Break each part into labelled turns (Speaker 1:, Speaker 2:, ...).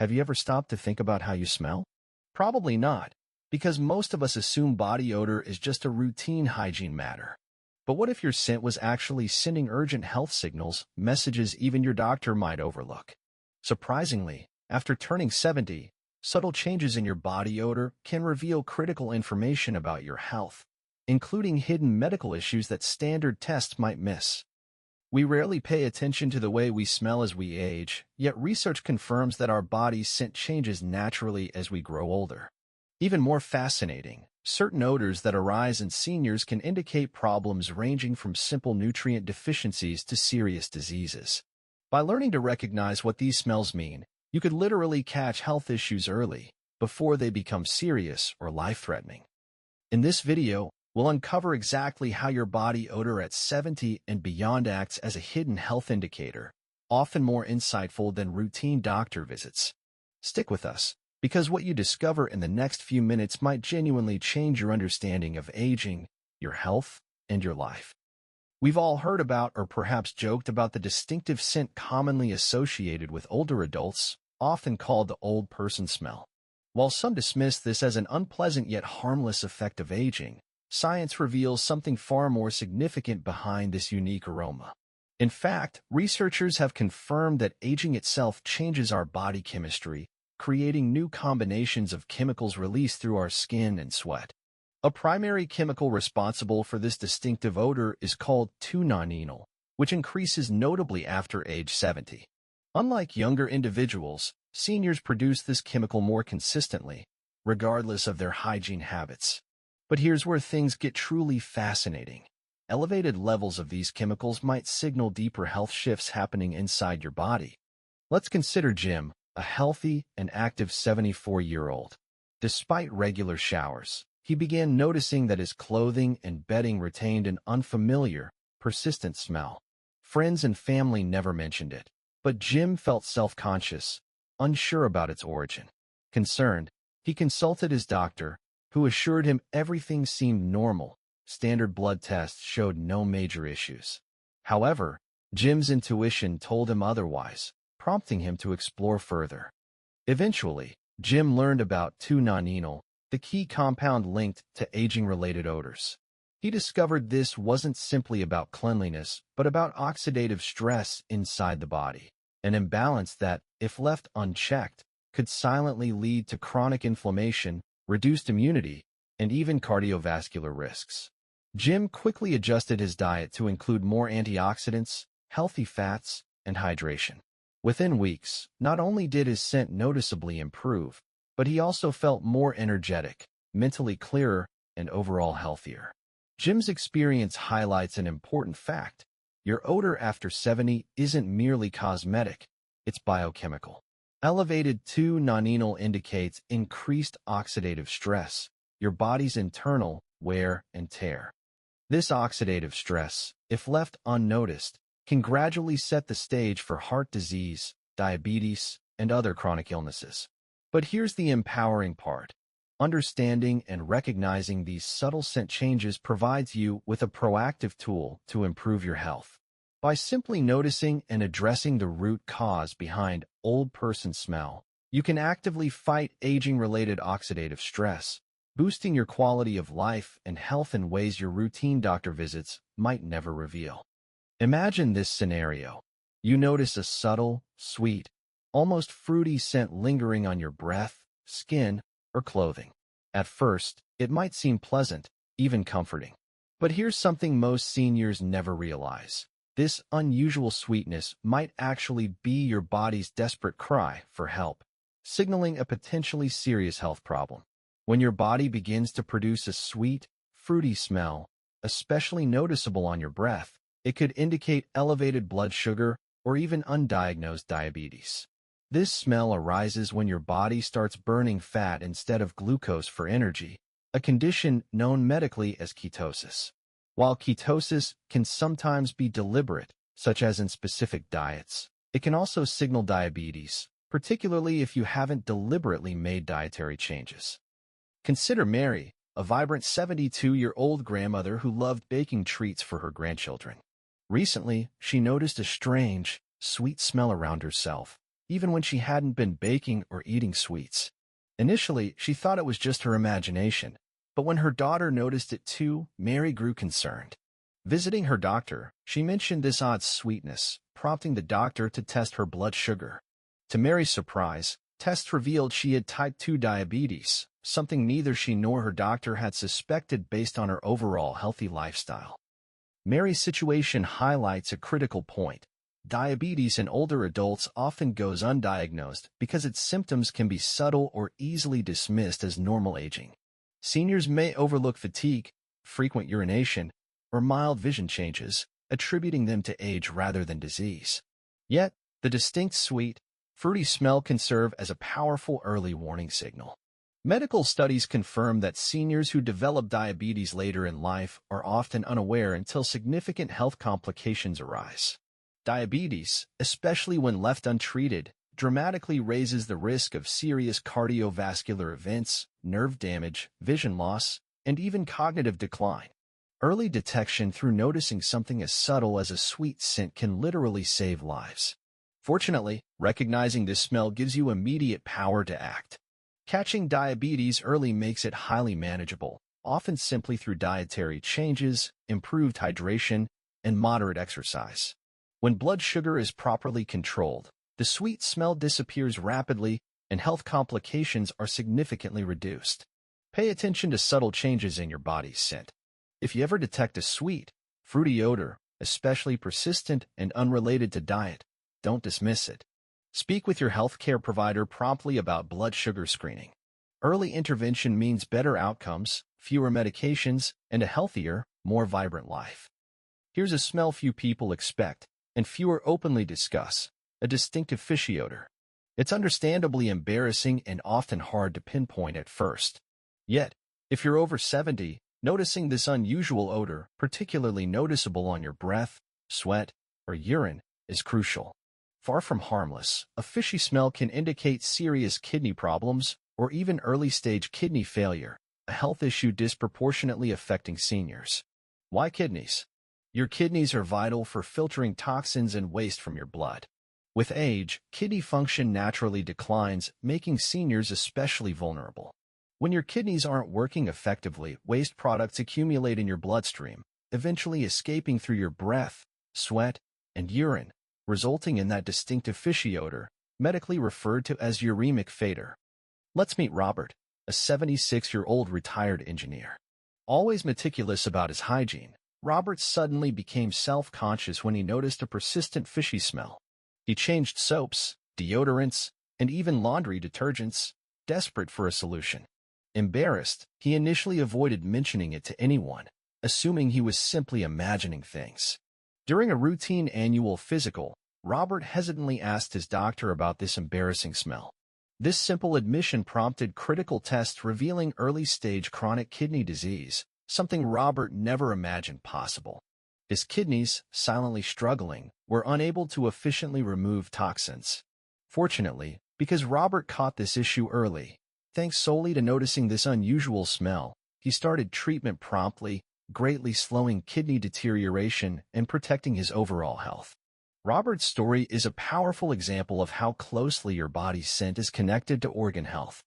Speaker 1: Have you ever stopped to think about how you smell? Probably not, because most of us assume body odor is just a routine hygiene matter. But what if your scent was actually sending urgent health signals, messages even your doctor might overlook? Surprisingly, after turning 70, subtle changes in your body odor can reveal critical information about your health, including hidden medical issues that standard tests might miss. We rarely pay attention to the way we smell as we age, yet research confirms that our body's scent changes naturally as we grow older. Even more fascinating, certain odors that arise in seniors can indicate problems ranging from simple nutrient deficiencies to serious diseases. By learning to recognize what these smells mean, you could literally catch health issues early, before they become serious or life-threatening. In this video, we'll uncover exactly how your body odor at 70 and beyond acts as a hidden health indicator, often more insightful than routine doctor visits. Stick with us, because what you discover in the next few minutes might genuinely change your understanding of aging, your health, and your life. We've all heard about or perhaps joked about the distinctive scent commonly associated with older adults, often called the old person smell. While some dismiss this as an unpleasant yet harmless effect of aging, science reveals something far more significant behind this unique aroma. In fact, researchers have confirmed that aging itself changes our body chemistry, creating new combinations of chemicals released through our skin and sweat. A primary chemical responsible for this distinctive odor is called 2-nonenal, which increases notably after age 70. Unlike younger individuals, seniors produce this chemical more consistently, regardless of their hygiene habits. But here's where things get truly fascinating. Elevated levels of these chemicals might signal deeper health shifts happening inside your body. Let's consider Jim, a healthy and active 74-year-old. Despite regular showers, he began noticing that his clothing and bedding retained an unfamiliar, persistent smell. Friends and family never mentioned it, but Jim felt self-conscious, unsure about its origin. Concerned, he consulted his doctor, who assured him everything seemed normal. Standard blood tests showed no major issues. However, Jim's intuition told him otherwise, prompting him to explore further. Eventually, Jim learned about 2-nonenal, the key compound linked to aging-related odors. He discovered this wasn't simply about cleanliness, but about oxidative stress inside the body, an imbalance that, if left unchecked, could silently lead to chronic inflammation, reduced immunity, and even cardiovascular risks. Jim quickly adjusted his diet to include more antioxidants, healthy fats, and hydration. Within weeks, not only did his scent noticeably improve, but he also felt more energetic, mentally clearer, and overall healthier. Jim's experience highlights an important fact. Your odor after 70 isn't merely cosmetic, it's biochemical. Elevated 2-nonenal indicates increased oxidative stress, your body's internal wear and tear. This oxidative stress, if left unnoticed, can gradually set the stage for heart disease, diabetes, and other chronic illnesses. But here's the empowering part. Understanding and recognizing these subtle scent changes provides you with a proactive tool to improve your health. By simply noticing and addressing the root cause behind old person smell, you can actively fight aging-related oxidative stress, boosting your quality of life and health in ways your routine doctor visits might never reveal. Imagine this scenario. You notice a subtle, sweet, almost fruity scent lingering on your breath, skin, or clothing. At first, it might seem pleasant, even comforting. But here's something most seniors never realize. This unusual sweetness might actually be your body's desperate cry for help, signaling a potentially serious health problem. When your body begins to produce a sweet, fruity smell, especially noticeable on your breath, it could indicate elevated blood sugar or even undiagnosed diabetes. This smell arises when your body starts burning fat instead of glucose for energy, a condition known medically as ketosis. While ketosis can sometimes be deliberate, such as in specific diets, it can also signal diabetes, particularly if you haven't deliberately made dietary changes. Consider Mary, a vibrant 72-year-old grandmother who loved baking treats for her grandchildren. Recently, she noticed a strange, sweet smell around herself, even when she hadn't been baking or eating sweets. Initially, she thought it was just her imagination, but when her daughter noticed it too, Mary grew concerned. Visiting her doctor, she mentioned this odd sweetness, prompting the doctor to test her blood sugar. To Mary's surprise, tests revealed she had type 2 diabetes, something neither she nor her doctor had suspected based on her overall healthy lifestyle. Mary's situation highlights a critical point. Diabetes in older adults often goes undiagnosed because its symptoms can be subtle or easily dismissed as normal aging. Seniors may overlook fatigue, frequent urination, or mild vision changes, attributing them to age rather than disease. Yet, the distinct sweet, fruity smell can serve as a powerful early warning signal. Medical studies confirm that seniors who develop diabetes later in life are often unaware until significant health complications arise. Diabetes, especially when left untreated, dramatically raises the risk of serious cardiovascular events, nerve damage, vision loss, and even cognitive decline. Early detection through noticing something as subtle as a sweet scent can literally save lives. Fortunately, recognizing this smell gives you immediate power to act. Catching diabetes early makes it highly manageable, often simply through dietary changes, improved hydration, and moderate exercise. When blood sugar is properly controlled, the sweet smell disappears rapidly and health complications are significantly reduced. Pay attention to subtle changes in your body's scent. If you ever detect a sweet, fruity odor, especially persistent and unrelated to diet, don't dismiss it. Speak with your healthcare provider promptly about blood sugar screening. Early intervention means better outcomes, fewer medications, and a healthier, more vibrant life. Here's a smell few people expect, and fewer openly discuss: a distinctive fishy odor. It's understandably embarrassing and often hard to pinpoint at first. Yet, if you're over 70, noticing this unusual odor, particularly noticeable on your breath, sweat, or urine, is crucial. Far from harmless, a fishy smell can indicate serious kidney problems or even early-stage kidney failure, a health issue disproportionately affecting seniors. Why kidneys? Your kidneys are vital for filtering toxins and waste from your blood. With age, kidney function naturally declines, making seniors especially vulnerable. When your kidneys aren't working effectively, waste products accumulate in your bloodstream, eventually escaping through your breath, sweat, and urine, resulting in that distinctive fishy odor, medically referred to as uremic fador. Let's meet Robert, a 76-year-old retired engineer. Always meticulous about his hygiene, Robert suddenly became self-conscious when he noticed a persistent fishy smell. He changed soaps, deodorants, and even laundry detergents, desperate for a solution. Embarrassed, he initially avoided mentioning it to anyone, assuming he was simply imagining things. During a routine annual physical, Robert hesitantly asked his doctor about this embarrassing smell. This simple admission prompted critical tests revealing early-stage chronic kidney disease, something Robert never imagined possible. His kidneys, silently struggling, were unable to efficiently remove toxins. Fortunately, because Robert caught this issue early, thanks solely to noticing this unusual smell, he started treatment promptly, greatly slowing kidney deterioration and protecting his overall health. Robert's story is a powerful example of how closely your body's scent is connected to organ health.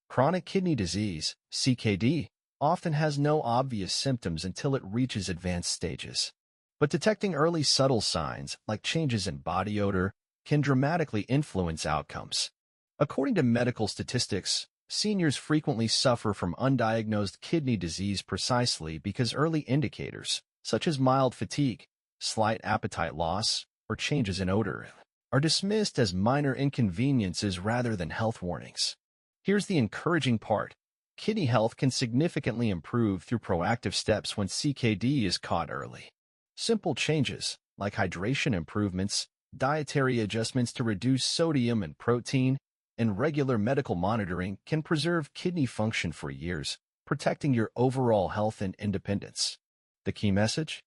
Speaker 1: Chronic kidney disease, CKD, often has no obvious symptoms until it reaches advanced stages. But detecting early subtle signs, like changes in body odor, can dramatically influence outcomes. According to medical statistics, seniors frequently suffer from undiagnosed kidney disease precisely because early indicators, such as mild fatigue, slight appetite loss, or changes in odor, are dismissed as minor inconveniences rather than health warnings. Here's the encouraging part. Kidney health can significantly improve through proactive steps when CKD is caught early. Simple changes, like hydration improvements, dietary adjustments to reduce sodium and protein, and regular medical monitoring can preserve kidney function for years, protecting your overall health and independence. The key message?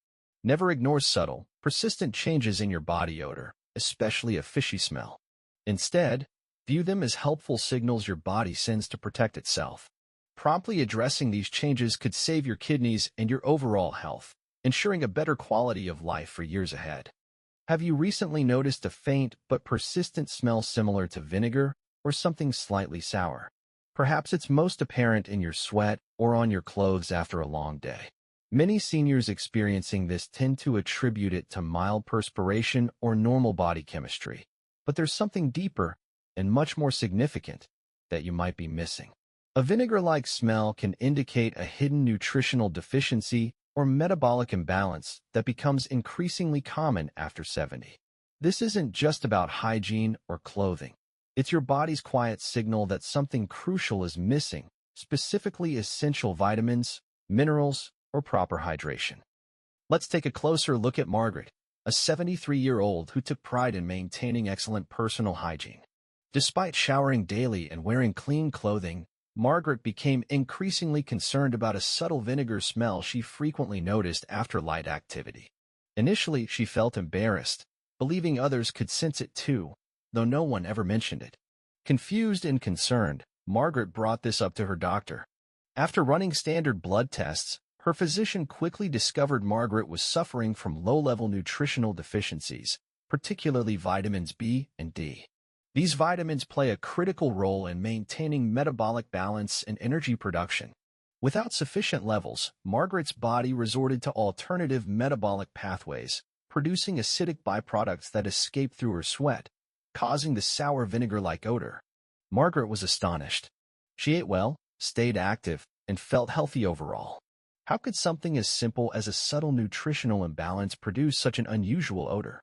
Speaker 1: Never ignore subtle, persistent changes in your body odor, especially a fishy smell. Instead, view them as helpful signals your body sends to protect itself. Promptly addressing these changes could save your kidneys and your overall health, ensuring a better quality of life for years ahead. Have you recently noticed a faint but persistent smell similar to vinegar or something slightly sour? Perhaps it's most apparent in your sweat or on your clothes after a long day. Many seniors experiencing this tend to attribute it to mild perspiration or normal body chemistry. But there's something deeper and much more significant that you might be missing. A vinegar-like smell can indicate a hidden nutritional deficiency or metabolic imbalance that becomes increasingly common after 70. This isn't just about hygiene or clothing. It's your body's quiet signal that something crucial is missing, specifically essential vitamins, minerals, or proper hydration. Let's take a closer look at Margaret, a 73-year-old who took pride in maintaining excellent personal hygiene. Despite showering daily and wearing clean clothing, Margaret became increasingly concerned about a subtle vinegar smell she frequently noticed after light activity. Initially, she felt embarrassed, believing others could sense it too, though no one ever mentioned it. Confused and concerned, Margaret brought this up to her doctor. After running standard blood tests, her physician quickly discovered Margaret was suffering from low-level nutritional deficiencies, particularly vitamins B and D. These vitamins play a critical role in maintaining metabolic balance and energy production. Without sufficient levels, Margaret's body resorted to alternative metabolic pathways, producing acidic byproducts that escape through her sweat, causing the sour vinegar-like odor. Margaret was astonished. She ate well, stayed active, and felt healthy overall. How could something as simple as a subtle nutritional imbalance produce such an unusual odor?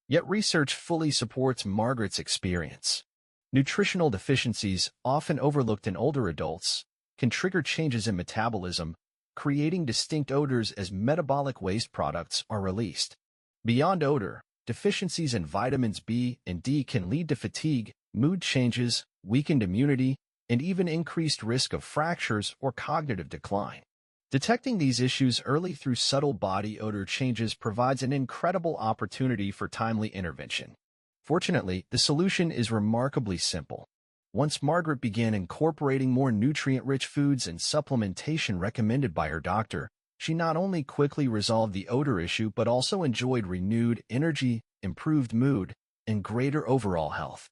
Speaker 1: Yet research fully supports Margaret's experience. Nutritional deficiencies, often overlooked in older adults, can trigger changes in metabolism, creating distinct odors as metabolic waste products are released. Beyond odor, deficiencies in vitamins B and D can lead to fatigue, mood changes, weakened immunity, and even increased risk of fractures or cognitive decline. Detecting these issues early through subtle body odor changes provides an incredible opportunity for timely intervention. Fortunately, the solution is remarkably simple. Once Margaret began incorporating more nutrient-rich foods and supplementation recommended by her doctor, she not only quickly resolved the odor issue but also enjoyed renewed energy, improved mood, and greater overall health.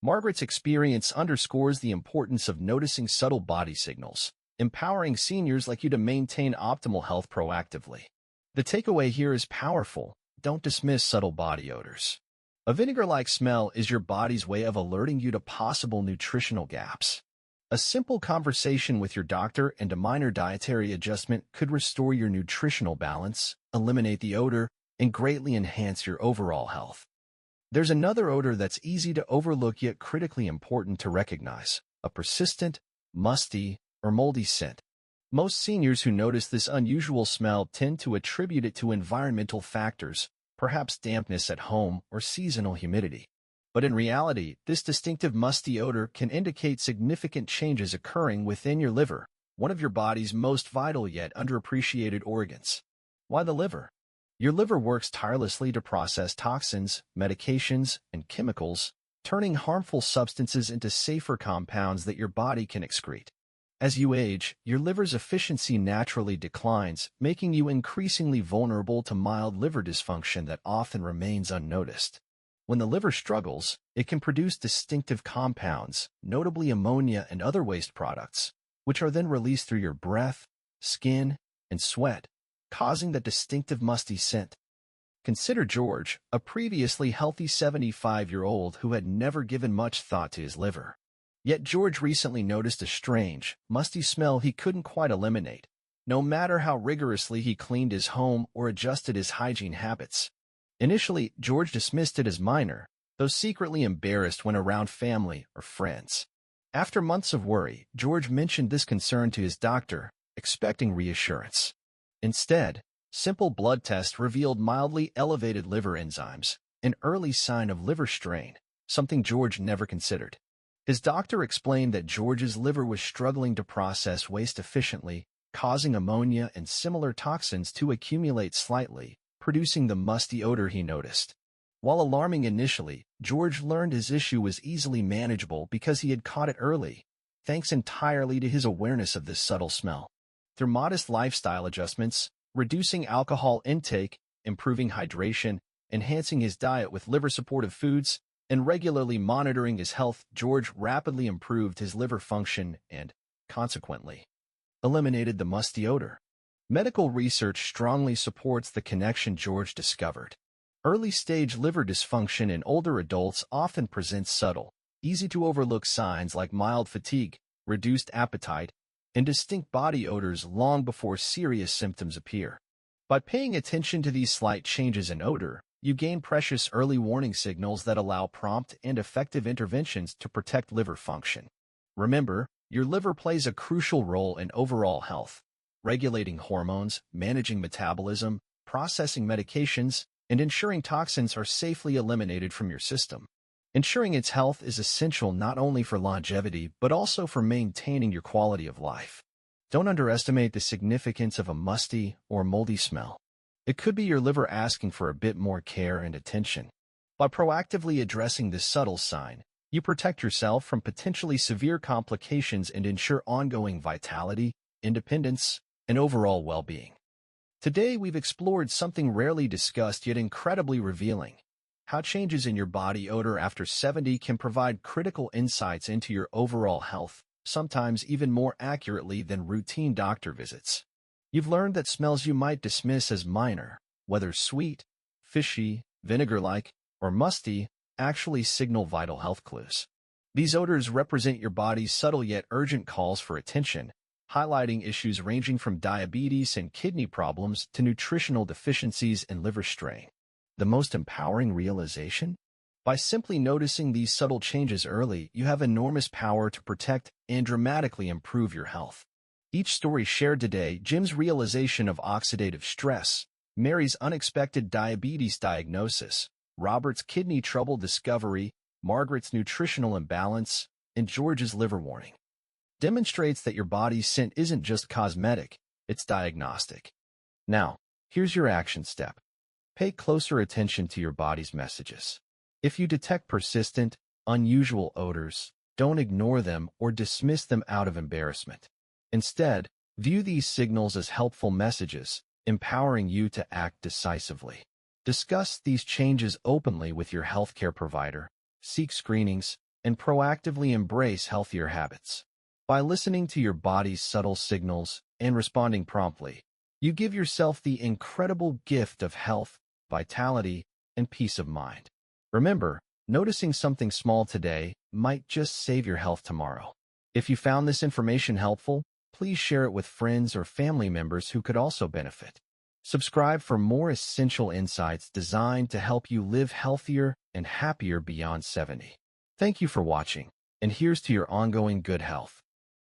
Speaker 1: Margaret's experience underscores the importance of noticing subtle body signals, empowering seniors like you to maintain optimal health proactively. The takeaway here is powerful. Don't dismiss subtle body odors. A vinegar-like smell is your body's way of alerting you to possible nutritional gaps. A simple conversation with your doctor and a minor dietary adjustment could restore your nutritional balance, eliminate the odor, and greatly enhance your overall health. There's another odor that's easy to overlook yet critically important to recognize: a persistent, musty, or moldy scent. Most seniors who notice this unusual smell tend to attribute it to environmental factors, perhaps dampness at home or seasonal humidity. But in reality, this distinctive musty odor can indicate significant changes occurring within your liver, one of your body's most vital yet underappreciated organs. Why the liver? Your liver works tirelessly to process toxins, medications, and chemicals, turning harmful substances into safer compounds that your body can excrete. As you age, your liver's efficiency naturally declines, making you increasingly vulnerable to mild liver dysfunction that often remains unnoticed. When the liver struggles, it can produce distinctive compounds, notably ammonia and other waste products, which are then released through your breath, skin, and sweat, causing the distinctive musty scent. Consider George, a previously healthy 75-year-old who had never given much thought to his liver. Yet George recently noticed a strange, musty smell he couldn't quite eliminate, no matter how rigorously he cleaned his home or adjusted his hygiene habits. Initially, George dismissed it as minor, though secretly embarrassed when around family or friends. After months of worry, George mentioned this concern to his doctor, expecting reassurance. Instead, simple blood tests revealed mildly elevated liver enzymes, an early sign of liver strain, something George never considered. His doctor explained that George's liver was struggling to process waste efficiently, causing ammonia and similar toxins to accumulate slightly, producing the musty odor he noticed. While alarming initially, George learned his issue was easily manageable because he had caught it early, thanks entirely to his awareness of this subtle smell. Through modest lifestyle adjustments, reducing alcohol intake, improving hydration, enhancing his diet with liver-supportive foods, and regularly monitoring his health, George rapidly improved his liver function and, consequently, eliminated the musty odor. Medical research strongly supports the connection George discovered. Early-stage liver dysfunction in older adults often presents subtle, easy-to-overlook signs like mild fatigue, reduced appetite, and distinct body odors long before serious symptoms appear. By paying attention to these slight changes in odor, you gain precious early warning signals that allow prompt and effective interventions to protect liver function. Remember, your liver plays a crucial role in overall health, regulating hormones, managing metabolism, processing medications, and ensuring toxins are safely eliminated from your system. Ensuring its health is essential not only for longevity but also for maintaining your quality of life. Don't underestimate the significance of a musty or moldy smell. It could be your liver asking for a bit more care and attention. By proactively addressing this subtle sign, you protect yourself from potentially severe complications and ensure ongoing vitality, independence, and overall well-being. Today, we've explored something rarely discussed yet incredibly revealing: how changes in your body odor after 70 can provide critical insights into your overall health, sometimes even more accurately than routine doctor visits. You've learned that smells you might dismiss as minor, whether sweet, fishy, vinegar-like, or musty, actually signal vital health clues. These odors represent your body's subtle yet urgent calls for attention, highlighting issues ranging from diabetes and kidney problems to nutritional deficiencies and liver strain. The most empowering realization? By simply noticing these subtle changes early, you have enormous power to protect and dramatically improve your health. Each story shared today, Jim's realization of oxidative stress, Mary's unexpected diabetes diagnosis, Robert's kidney trouble discovery, Margaret's nutritional imbalance, and George's liver warning, demonstrates that your body's scent isn't just cosmetic, it's diagnostic. Now, here's your action step. Pay closer attention to your body's messages. If you detect persistent, unusual odors, don't ignore them or dismiss them out of embarrassment. Instead, view these signals as helpful messages, empowering you to act decisively. Discuss these changes openly with your healthcare provider, seek screenings, and proactively embrace healthier habits. By listening to your body's subtle signals and responding promptly, you give yourself the incredible gift of health, vitality, and peace of mind. Remember, noticing something small today might just save your health tomorrow. If you found this information helpful, please share it with friends or family members who could also benefit. Subscribe for more essential insights designed to help you live healthier and happier beyond 70. Thank you for watching, and here's to your ongoing good health.